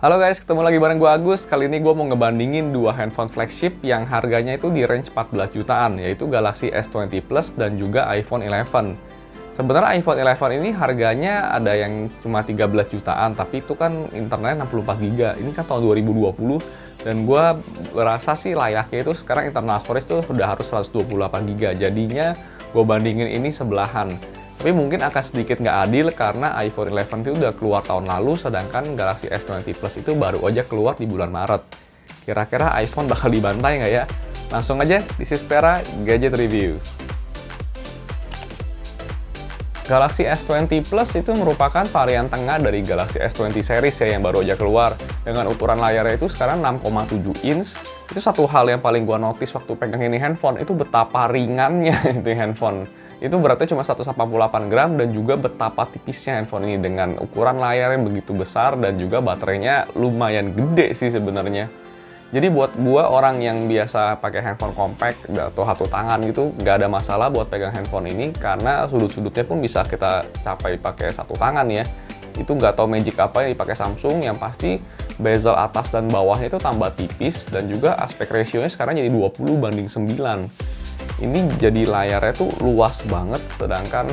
Halo guys, ketemu lagi bareng gue Agus. Kali ini gue mau ngebandingin dua handphone flagship yang harganya itu di range 14 jutaan, yaitu Galaxy S20 Plus dan juga iPhone 11. Sebenarnya iPhone 11 ini harganya ada yang cuma 13 jutaan, tapi itu kan internetnya 64 GB. Ini kan tahun 2020, dan gue berasa sih layaknya itu sekarang internal storage itu udah harus 128 GB. Jadinya gue bandingin ini sebelahan. Tapi mungkin akan sedikit nggak adil karena iPhone 11 itu udah keluar tahun lalu, sedangkan Galaxy S20 Plus itu baru aja keluar di bulan Maret. Kira-kira iPhone bakal dibantai nggak ya? Langsung aja, this is Pera, Gadget Review. Galaxy S20 Plus itu merupakan varian tengah dari Galaxy S20 series ya yang baru aja keluar. Dengan ukuran layarnya itu sekarang 6,7 inch. Itu satu hal yang paling gua notice waktu pegang ini handphone, itu betapa ringannya itu handphone. Itu beratnya cuma 188 gram dan juga betapa tipisnya handphone ini dengan ukuran layar yang begitu besar dan juga baterainya lumayan gede sih sebenarnya. Jadi buat gua orang yang biasa pakai handphone compact atau satu tangan gitu, nggak ada masalah buat pegang handphone ini karena sudut-sudutnya pun bisa kita capai pakai satu tangan ya. Itu nggak tahu magic apa yang dipakai Samsung, yang pasti bezel atas dan bawahnya itu tambah tipis dan juga aspek rasionya sekarang jadi 20:9. Ini jadi layarnya tuh luas banget, sedangkan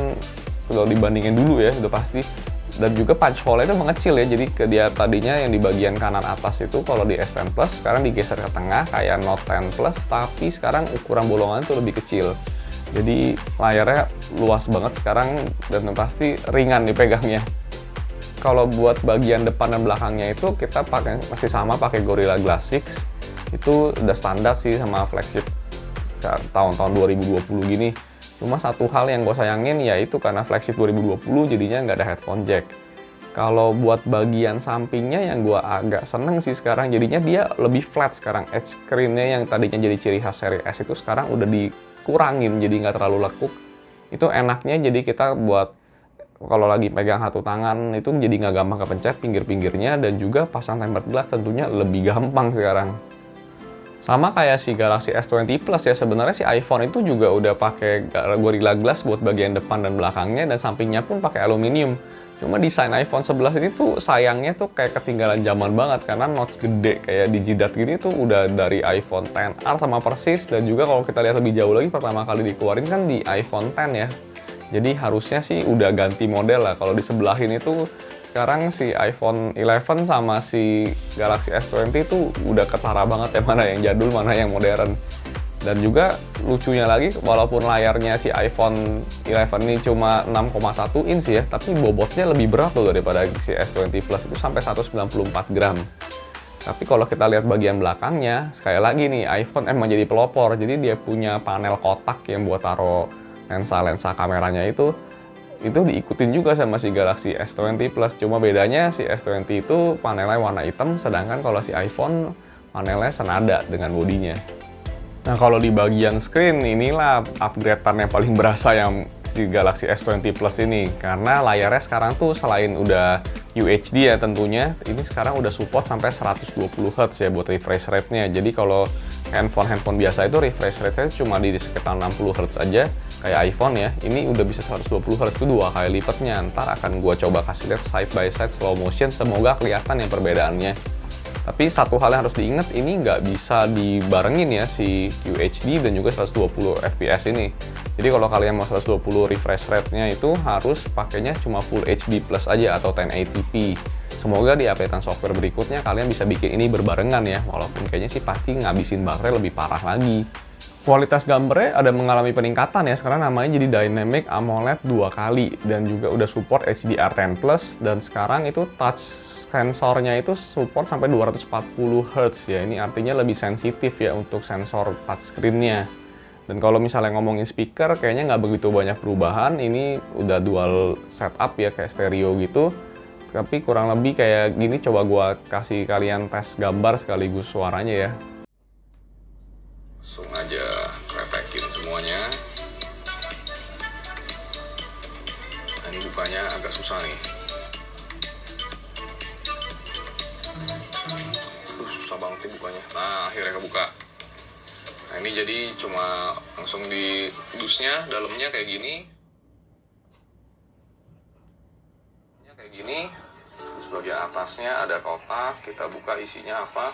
kalau dibandingin dulu ya udah pasti. Dan juga punch hole-nya itu mengecil ya, jadi dia tadinya yang di bagian kanan atas itu kalau di S10 Plus sekarang digeser ke tengah kayak Note 10 Plus, tapi sekarang ukuran bolongan itu lebih kecil. Jadi layarnya luas banget sekarang dan pasti ringan dipegangnya. Kalau buat bagian depan dan belakangnya itu kita masih sama pakai Gorilla Glass 6. Itu udah standar sih sama flagship tahun-tahun 2020 gini. Cuma satu hal yang gue sayangin yaitu karena flagship 2020 jadinya nggak ada headphone jack. Kalau buat bagian sampingnya yang gue agak seneng sih sekarang, jadinya dia lebih flat sekarang. Edge screen-nya yang tadinya jadi ciri khas seri S itu sekarang udah dikurangin, jadi nggak terlalu lekuk. Itu enaknya, jadi kita buat kalau lagi pegang satu tangan itu jadi nggak gampang kepencet pinggir-pinggirnya, dan juga pasang tempered glass tentunya lebih gampang sekarang. Sama kayak si Galaxy S20 Plus ya, sebenarnya si iPhone itu juga udah pakai Gorilla Glass buat bagian depan dan belakangnya, dan sampingnya pun pakai aluminium. Cuma desain iPhone 11 ini tuh sayangnya tuh kayak ketinggalan zaman banget, karena notch gede kayak di jidat gini tuh udah dari iPhone XR sama persis. Dan juga kalau kita lihat lebih jauh lagi, pertama kali dikeluarin kan di iPhone X ya. Jadi harusnya sih udah ganti model lah. Kalau di sebelah ini tuh sekarang si iPhone 11 sama si Galaxy S20 itu udah ketara banget ya, mana yang jadul, mana yang modern. Dan juga lucunya lagi, walaupun layarnya si iPhone 11 ini cuma 6,1 inch ya, tapi bobotnya lebih berat loh daripada si S20 Plus, itu sampai 194 gram. Tapi kalau kita lihat bagian belakangnya, sekali lagi nih, iPhone emang jadi pelopor. Jadi dia punya panel kotak yang buat taruh lensa kameranya itu diikutin juga sama si Galaxy S20 Plus. Cuma bedanya si S20 itu panelnya warna hitam, sedangkan kalau si iPhone panelnya senada dengan bodinya. Nah, kalau di bagian screen, inilah upgrade-an yang paling berasa yang si Galaxy S20 Plus ini. Karena layarnya sekarang tuh selain udah UHD ya tentunya, ini sekarang udah support sampai 120 Hz ya buat refresh rate-nya. Jadi kalau handphone biasa itu refresh rate-nya cuma di sekitar 60 Hz aja, kayak iPhone ya. Ini udah bisa 120 Hz, itu 2 kali lipatnya. Ntar akan gua coba kasih lihat side by side slow motion, semoga kelihatan ya perbedaannya. Tapi satu hal yang harus diingat, ini nggak bisa dibarengin ya si UHD dan juga 120 fps ini. Jadi kalau kalian mau 120 refresh rate-nya itu harus pakainya cuma Full HD Plus aja atau 1080p. Semoga di updatean software berikutnya kalian bisa bikin ini berbarengan ya, walaupun kayaknya sih pasti ngabisin baterai lebih parah lagi. Kualitas gambarnya ada mengalami peningkatan ya, sekarang namanya jadi Dynamic AMOLED 2 kali, dan juga udah support HDR10+, dan sekarang itu touch sensornya itu support sampai 240 Hz ya. Ini artinya lebih sensitif ya untuk sensor touchscreen-nya. Dan kalau misalnya ngomongin speaker, kayaknya nggak begitu banyak perubahan. Ini udah dual setup ya, kayak stereo gitu. Tapi kurang lebih kayak gini, coba gua kasih kalian tes gambar sekaligus suaranya ya. Langsung aja repekin semuanya. Nah, ini bukanya agak susah nih. Susah banget sih bukanya. Nah, akhirnya kebuka. Nah, ini jadi cuma langsung di dusnya, dalamnya kayak gini. Terus bagian atasnya ada kotak, kita buka isinya apa.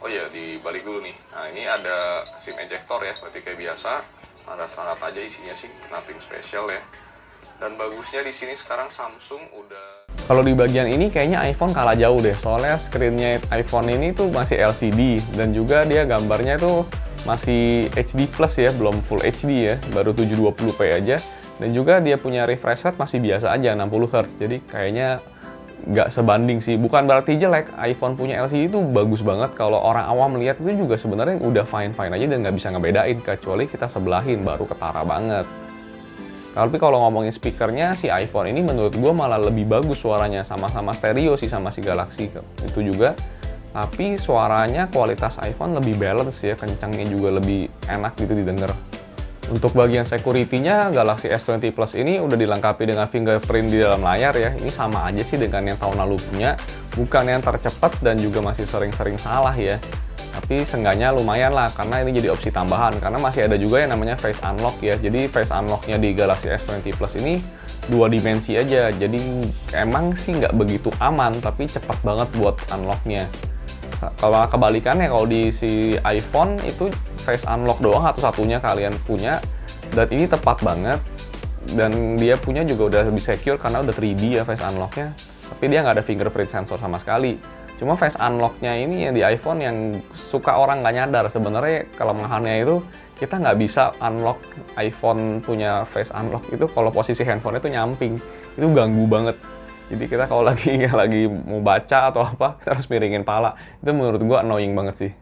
Oh iya, dibalik dulu nih. Nah, ini ada SIM ejector ya, berarti kayak biasa. Standar-standar aja isinya sih, nothing special ya. Dan bagusnya di sini sekarang Samsung udah... Kalau di bagian ini kayaknya iPhone kalah jauh deh, soalnya screen-nya iPhone ini tuh masih LCD, dan juga dia gambarnya tuh masih HD plus ya, belum Full HD ya, baru 720p aja. Dan juga dia punya refresh rate masih biasa aja, 60Hz, jadi kayaknya nggak sebanding sih. Bukan berarti jelek, iPhone punya LCD itu bagus banget. Kalau orang awam melihat itu juga sebenarnya udah fine-fine aja dan nggak bisa ngebedain, kecuali kita sebelahin baru ketara banget. Tapi kalau ngomongin speakernya, si iPhone ini menurut gue malah lebih bagus suaranya, sama-sama stereo sih sama si Galaxy itu juga. Tapi suaranya kualitas iPhone lebih balance ya, kencangnya juga lebih enak gitu didengar. Untuk bagian security-nya, Galaxy S20 Plus ini udah dilengkapi dengan fingerprint di dalam layar ya. Ini sama aja sih dengan yang tahun lalu punya, bukan yang tercepat dan juga masih sering-sering salah ya. Tapi seenggaknya lumayan lah, karena ini jadi opsi tambahan. Karena masih ada juga yang namanya Face Unlock ya. Jadi Face Unlock-nya di Galaxy S20 Plus ini 2 dimensi aja. Jadi emang sih nggak begitu aman, tapi cepat banget buat unlock-nya. Kalau kebalikannya, kalau di si iPhone itu Face Unlock doang satu-satunya kalian punya, dan ini tepat banget, dan dia punya juga udah lebih secure karena udah 3D ya Face Unlock-nya, tapi dia nggak ada fingerprint sensor sama sekali. Cuma Face Unlock-nya ini yang di iPhone yang suka orang nggak nyadar, sebenarnya kelemahannya itu kita nggak bisa unlock iPhone punya Face Unlock itu kalau posisi handphone itu nyamping, itu ganggu banget. Jadi kita kalau lagi mau baca atau apa, kita harus miringin pala. Itu menurut gua annoying banget sih.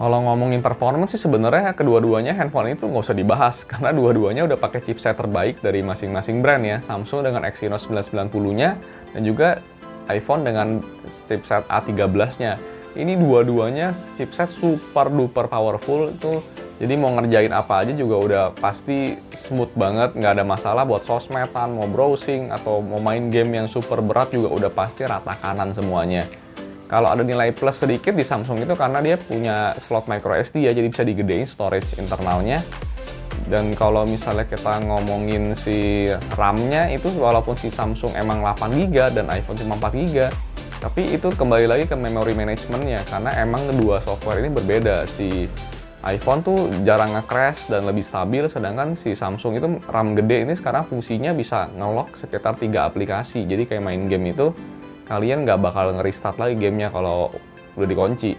Kalau ngomongin performance sih sebenarnya kedua-duanya handphone itu nggak usah dibahas, karena dua-duanya udah pakai chipset terbaik dari masing-masing brand ya. Samsung dengan Exynos 990-nya dan juga iPhone dengan chipset A13-nya. Ini dua-duanya chipset super duper powerful itu. Jadi mau ngerjain apa aja juga udah pasti smooth banget, nggak ada masalah buat sosmedan, mau browsing, atau mau main game yang super berat juga udah pasti rata kanan semuanya. Kalau ada nilai plus sedikit di Samsung itu karena dia punya slot micro SD ya, jadi bisa digedein storage internalnya. Dan kalau misalnya kita ngomongin si RAM-nya itu walaupun si Samsung emang 8GB dan iPhone cuma 4GB, tapi itu kembali lagi ke memory management-nya, karena emang kedua software ini berbeda. Si iPhone tuh jarang nge-crash dan lebih stabil, sedangkan si Samsung itu RAM gede ini sekarang fungsinya bisa nge-lock sekitar 3 aplikasi. Jadi kayak main game itu, kalian nggak bakal nge-restart lagi gamenya kalau udah dikunci.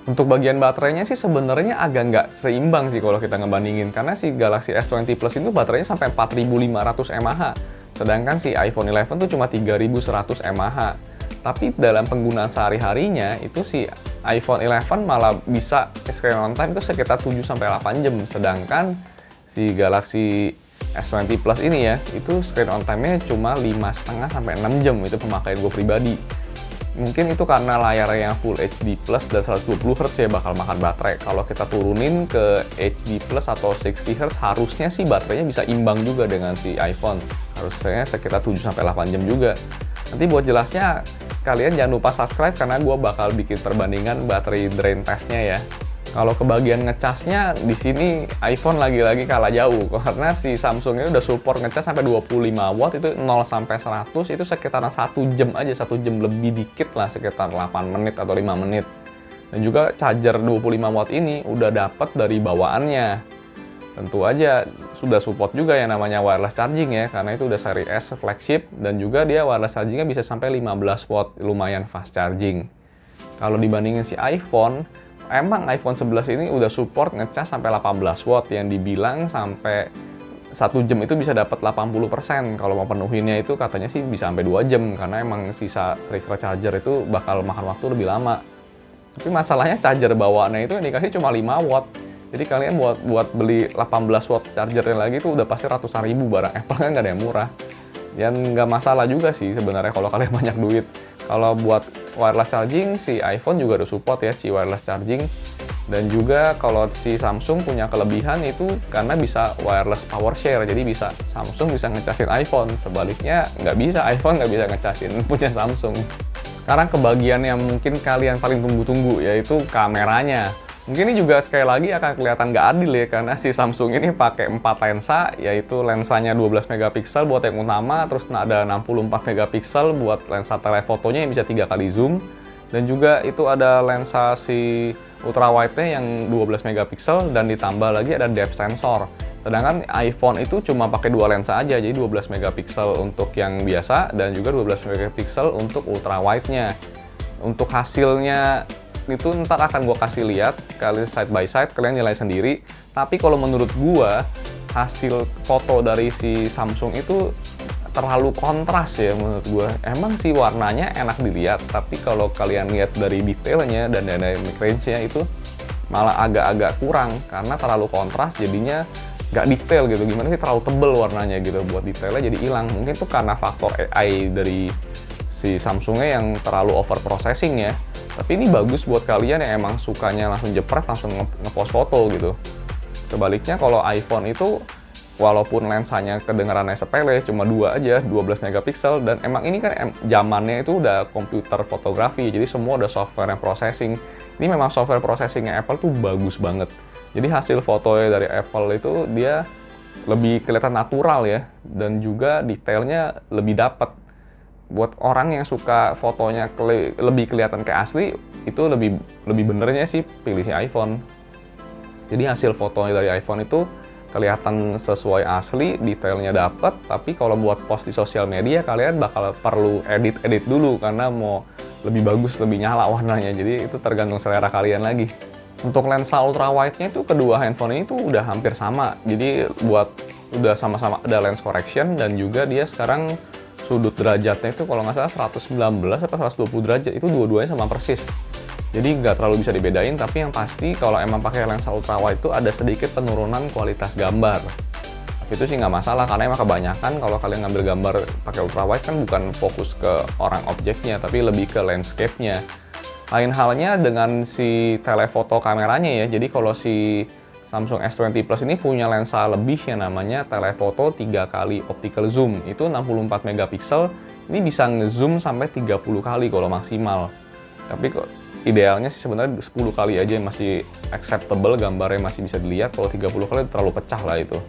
Untuk bagian baterainya sih sebenarnya agak nggak seimbang sih kalau kita ngebandingin, karena si Galaxy S20 Plus itu baterainya sampai 4500 mAh, sedangkan si iPhone 11 tuh cuma 3100 mAh. Tapi dalam penggunaan sehari-harinya itu si iPhone 11 malah bisa screen on time itu sekitar 7-8 jam, sedangkan si Galaxy S20 Plus ini ya, itu screen on time-nya cuma 5,5-6 jam, itu pemakaian gue pribadi. Mungkin itu karena layarnya yang Full HD Plus dan 120Hz ya bakal makan baterai. Kalau kita turunin ke HD Plus atau 60Hz, harusnya sih baterainya bisa imbang juga dengan si iPhone. Harusnya sekitar 7-8 jam juga. Nanti buat jelasnya, kalian jangan lupa subscribe karena gue bakal bikin perbandingan baterai drain testnya ya. Kalau ke bagian ngecasnya, di sini iPhone lagi-lagi kalah jauh, karena si Samsung ini udah support ngecas sampai 25 watt, itu 0-100 itu sekitar 1 jam aja, 1 jam lebih dikit lah, sekitar 8 menit atau 5 menit. Dan juga charger 25 watt ini udah dapet dari bawaannya. Tentu aja sudah support juga yang namanya wireless charging ya, karena itu udah seri S flagship, dan juga dia wireless chargingnya bisa sampai 15 watt, lumayan fast charging. Kalau dibandingin si iPhone, emang iPhone 11 ini udah support ngecas sampai 18 watt, yang dibilang sampai 1 jam itu bisa dapat 80%. Kalau mau penuhinnya itu katanya sih bisa sampai 2 jam, karena emang sisa recoil charger itu bakal makan waktu lebih lama. Tapi masalahnya charger bawaannya itu yang dikasih cuma 5 watt. Jadi kalian buat beli 18 watt chargernya lagi itu udah pasti ratusan ribu, barang Apple kan nggak ada yang murah. Dan nggak masalah juga sih sebenarnya kalau kalian banyak duit. Kalau buat wireless charging, si iPhone juga ada support ya, si wireless charging. Dan juga kalau si Samsung punya kelebihan itu karena bisa wireless power share, jadi bisa Samsung bisa ngecasin iPhone. Sebaliknya nggak bisa, iPhone nggak bisa ngecasin punya Samsung. Sekarang ke bagian yang mungkin kalian paling tunggu-tunggu, yaitu kameranya. Mungkin ini juga sekali lagi akan kelihatan nggak adil ya, karena si Samsung ini pakai 4 lensa, yaitu lensanya 12 megapiksel buat yang utama, terus ada 64 megapiksel buat lensa telefotonya yang bisa 3 kali zoom, dan juga itu ada lensa si ultrawide-nya yang 12 megapiksel dan ditambah lagi ada depth sensor. Sedangkan iPhone itu cuma pakai 2 lensa aja, jadi 12 megapiksel untuk yang biasa dan juga 12 megapiksel untuk ultrawide-nya. Untuk hasilnya itu ntar akan gue kasih lihat, kalian side by side, kalian nilai sendiri. Tapi kalau menurut gue, hasil foto dari si Samsung itu terlalu kontras ya menurut gue. Emang sih warnanya enak dilihat, tapi kalau kalian lihat dari detailnya dan dynamic range-nya itu malah agak-agak kurang, karena terlalu kontras jadinya nggak detail gitu. Gimana sih, terlalu tebel warnanya gitu, buat detailnya jadi hilang. Mungkin itu karena faktor AI dari si Samsungnya yang terlalu over processing ya. Tapi ini bagus buat kalian yang emang sukanya langsung jepret, langsung ngepost foto gitu. Sebaliknya kalau iPhone itu, walaupun lensanya kedengarannya sepele, cuma 2 aja, 12 megapiksel, dan emang ini kan zamannya itu udah komputer fotografi, jadi semua udah software yang processing. Ini memang software processingnya Apple tuh bagus banget. Jadi hasil fotonya dari Apple itu dia lebih kelihatan natural ya, dan juga detailnya lebih dapat. Buat orang yang suka fotonya lebih kelihatan kayak asli, itu lebih benernya sih pilih si iPhone. Jadi hasil fotonya dari iPhone itu kelihatan sesuai asli, detailnya dapet. Tapi kalau buat post di sosial media, kalian bakal perlu edit dulu karena mau lebih bagus, lebih nyala warnanya. Jadi itu tergantung selera kalian lagi. Untuk lensa ultrawide-nya itu kedua handphone ini tuh udah hampir sama. Jadi udah sama-sama ada lens correction, dan juga dia sekarang sudut derajatnya itu kalau nggak salah 119 atau 120 derajat, itu dua-duanya sama persis. Jadi nggak terlalu bisa dibedain, tapi yang pasti kalau emang pakai lensa ultrawide itu ada sedikit penurunan kualitas gambar. Tapi itu sih nggak masalah, karena emang kebanyakan kalau kalian ngambil gambar pakai ultrawide kan bukan fokus ke orang objeknya, tapi lebih ke landscape-nya. Lain halnya dengan si telefoto kameranya ya. Jadi kalau si Samsung S20 Plus ini punya lensa lebih yang namanya telefoto 3 kali optical zoom. Itu 64 megapiksel, ini bisa ngezoom sampai 30 kali kalau maksimal. Tapi kok idealnya sih sebenarnya 10 kali aja masih acceptable, gambarnya masih bisa dilihat. Kalau 30 kali terlalu pecah lah itu.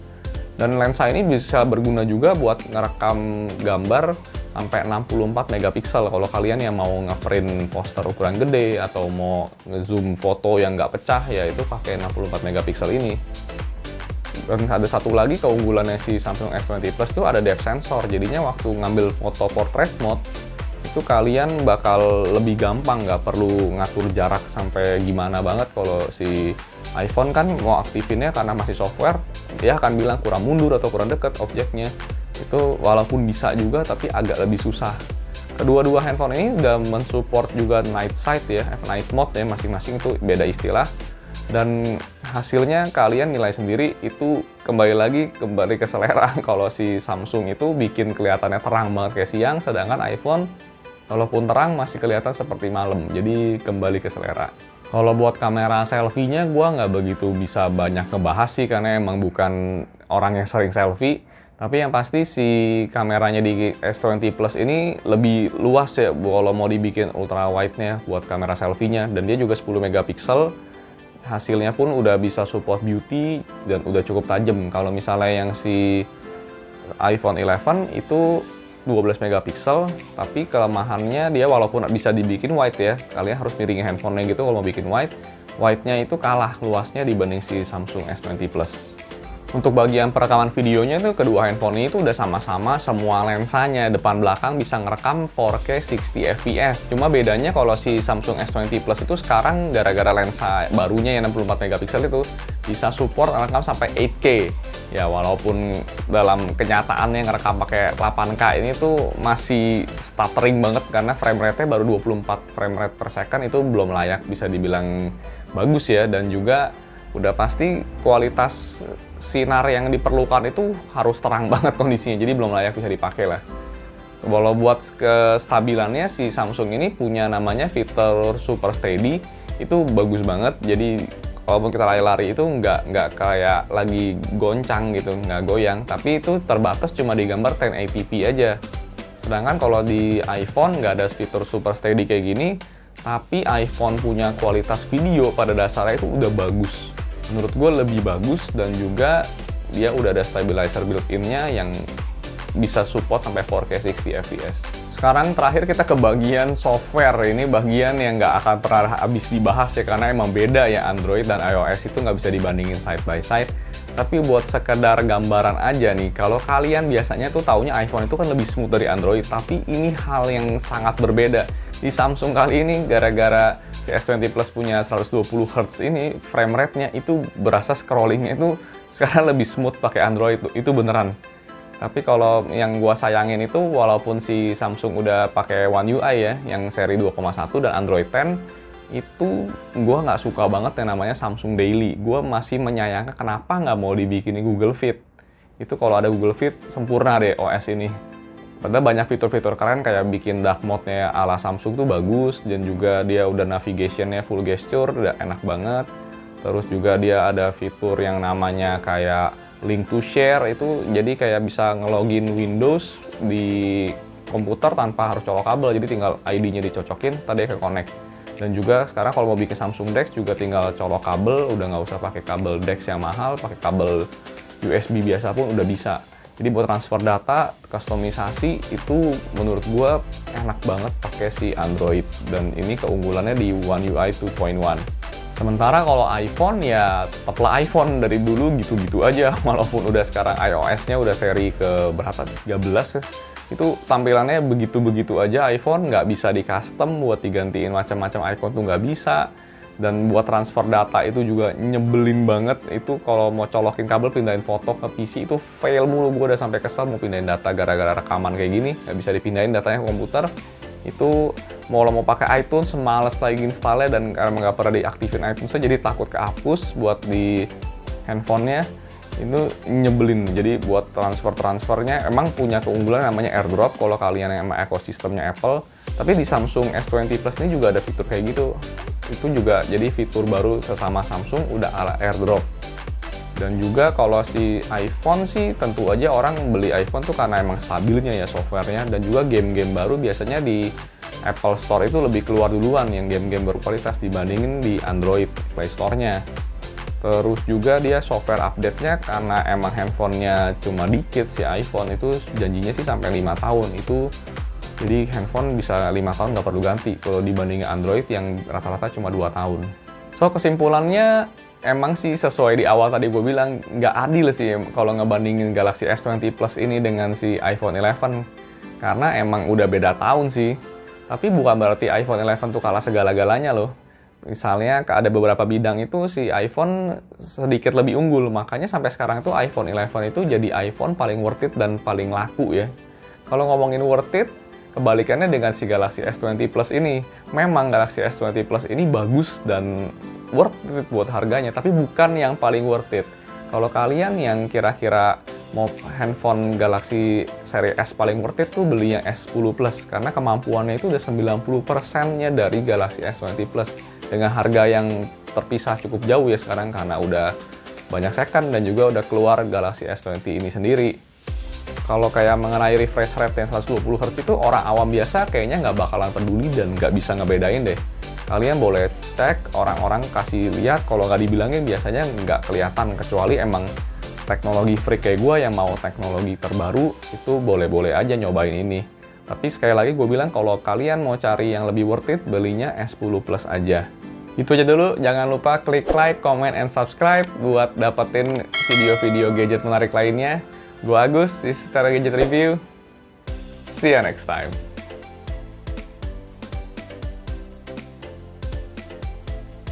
Dan lensa ini bisa berguna juga buat ngerekam gambar sampai 64 megapiksel kalau kalian yang mau ngeprint poster ukuran gede atau mau ngezoom foto yang nggak pecah, ya itu pakai 64 megapiksel ini. Dan ada satu lagi keunggulannya si Samsung S20 Plus itu ada depth sensor, jadinya waktu ngambil foto portrait mode itu kalian bakal lebih gampang, nggak perlu ngatur jarak sampai gimana banget. Kalau si iPhone kan mau aktifinnya karena masih software, dia akan bilang kurang mundur atau kurang deket objeknya. Itu walaupun bisa juga, tapi agak lebih susah. Kedua-dua handphone ini udah mensupport juga night sight ya, night mode ya, masing-masing itu beda istilah. Dan hasilnya kalian nilai sendiri, itu kembali ke selera. Kalau si Samsung itu bikin kelihatannya terang banget kayak siang, sedangkan iPhone walaupun terang masih kelihatan seperti malam. Jadi kembali ke selera. Kalau buat kamera selfie-nya gue nggak begitu bisa banyak ngebahas sih, karena emang bukan orang yang sering selfie. Tapi yang pasti si kameranya di S20 Plus ini lebih luas ya kalau mau dibikin ultra wide-nya buat kamera selfie-nya. Dan dia juga 10 megapiksel, hasilnya pun udah bisa support beauty dan udah cukup tajam. Kalau misalnya yang si iPhone 11 itu 12 megapiksel, tapi kelemahannya dia walaupun bisa dibikin wide ya, kalian harus miringin handphonenya gitu kalau mau bikin wide. Wide-nya itu kalah luasnya dibanding si Samsung S20 Plus. Untuk bagian perekaman videonya itu kedua handphone ini tuh udah sama-sama semua lensanya depan belakang bisa ngerekam 4K 60 fps. Cuma bedanya kalau si Samsung S20 Plus itu sekarang gara-gara lensa barunya yang 64 megapiksel itu bisa support ngerekam sampai 8K. Ya walaupun dalam kenyataannya ngerekam pakai 8K ini tuh masih stuttering banget karena frame rate-nya baru 24 frame rate per second, itu belum layak bisa dibilang bagus ya. Dan juga udah pasti kualitas sinar yang diperlukan itu harus terang banget kondisinya, jadi belum layak bisa dipakai lah. Kalau buat kestabilannya si Samsung ini punya namanya fitur Super Steady, itu bagus banget. Jadi walaupun kita lari-lari itu nggak kayak lagi goncang gitu, nggak goyang, tapi itu terbatas cuma di gambar 1080p aja. Sedangkan kalau di iPhone nggak ada fitur Super Steady kayak gini, Tapi iPhone punya kualitas video pada dasarnya itu udah bagus. Menurut gue lebih bagus, dan juga dia udah ada stabilizer built-in-nya yang bisa support sampai 4K 60 fps. Sekarang terakhir kita ke bagian software. Ini bagian yang nggak akan pernah habis dibahas ya, karena emang beda ya, Android dan iOS itu nggak bisa dibandingin side by side. Tapi buat sekedar gambaran aja nih, kalau kalian biasanya tuh taunya iPhone itu kan lebih smooth dari Android, tapi ini hal yang sangat berbeda. Di Samsung kali ini, gara-gara si S20 Plus punya 120 Hz ini, frame rate-nya itu berasa scrollingnya itu sekarang lebih smooth pakai Android, itu beneran. Tapi kalau yang gua sayangin itu, walaupun si Samsung udah pakai One UI ya, yang seri 2,1 dan Android 10, itu gua nggak suka banget yang namanya Samsung Daily. Gua masih menyayangkan kenapa nggak mau dibikin Google Fit. Itu kalau ada Google Fit, sempurna deh OS ini. Padahal banyak fitur-fitur keren kayak bikin dark mode-nya ala Samsung tuh bagus, dan juga dia udah navigation-nya full gesture, udah enak banget. Terus juga dia ada fitur yang namanya kayak link to share, itu jadi kayak bisa ngelogin Windows di komputer tanpa harus colok kabel, jadi tinggal ID-nya dicocokin, tadi ke connect. Dan juga sekarang kalau mau bikin Samsung DeX juga tinggal colok kabel, udah nggak usah pakai kabel DeX yang mahal, pakai kabel USB biasa pun udah bisa. Jadi buat transfer data, kustomisasi itu menurut gua enak banget pakai si Android, dan ini keunggulannya di One UI 2.1. Sementara kalau iPhone ya tetaplah iPhone dari dulu gitu-gitu aja, walaupun udah sekarang iOS-nya udah seri ke berapa? 13 ya. Itu tampilannya begitu-begitu aja, iPhone nggak bisa di custom buat digantiin macam-macam icon tuh nggak bisa. Dan buat transfer data itu juga nyebelin banget. Itu kalau mau colokin kabel pindahin foto ke PC itu fail mulu. Gue udah sampai kesel mau pindahin data gara-gara rekaman kayak gini, nggak bisa dipindahin datanya ke komputer. Itu mau pakai iTunes, males lagi installnya, dan karena nggak pernah diaktifin iTunes jadi takut kehapus buat di handphonenya. Itu nyebelin. Jadi buat transfernya emang punya keunggulan namanya AirDrop kalau kalian yang emang ekosistemnya Apple. Tapi di Samsung S20 Plus ini juga ada fitur kayak gitu. Itu juga jadi fitur baru sesama Samsung, udah ala AirDrop. Dan juga kalau si iPhone sih tentu aja orang beli iPhone tuh karena emang stabilnya ya softwarenya, dan juga game-game baru biasanya di Apple Store itu lebih keluar duluan yang game-game berkualitas dibandingin di Android Play Store-nya. Terus juga dia software update-nya karena emang handphonenya cuma dikit, si iPhone itu janjinya sih sampai 5 tahun. Itu jadi handphone bisa 5 tahun nggak perlu ganti kalau dibandingin Android yang rata-rata cuma 2 tahun. So kesimpulannya emang sih sesuai di awal tadi gue bilang, nggak adil sih kalau ngebandingin Galaxy S20 Plus ini dengan si iPhone 11. Karena emang udah beda tahun sih. Tapi bukan berarti iPhone 11 tuh kalah segala-galanya loh. Misalnya ada beberapa bidang itu si iPhone sedikit lebih unggul, makanya sampai sekarang itu iPhone 11 itu jadi iPhone paling worth it dan paling laku ya. Kalau ngomongin worth it, kebalikannya dengan si Galaxy S20 Plus ini. Memang Galaxy S20 Plus ini bagus dan worth it buat harganya, tapi bukan yang paling worth it. Kalau kalian yang kira-kira mau handphone Galaxy seri S paling worth it tuh beli yang S10 Plus, karena kemampuannya itu udah 90%-nya dari Galaxy S20 Plus. Dengan harga yang terpisah cukup jauh ya sekarang, karena udah banyak second dan juga udah keluar Galaxy S20 ini sendiri. Kalau kayak mengenai refresh rate yang 120 Hz itu orang awam biasa kayaknya nggak bakalan peduli dan nggak bisa ngebedain deh. Kalian boleh cek, orang-orang kasih lihat, kalau nggak dibilangin biasanya nggak kelihatan, kecuali emang teknologi freak kayak gue yang mau teknologi terbaru, itu boleh-boleh aja nyobain ini. Tapi sekali lagi gue bilang kalau kalian mau cari yang lebih worth it, belinya S10 Plus aja. Itu aja dulu, jangan lupa klik like, comment, and subscribe buat dapetin video-video gadget menarik lainnya. Gue Agus, di Setara Gadget Review. See you next time.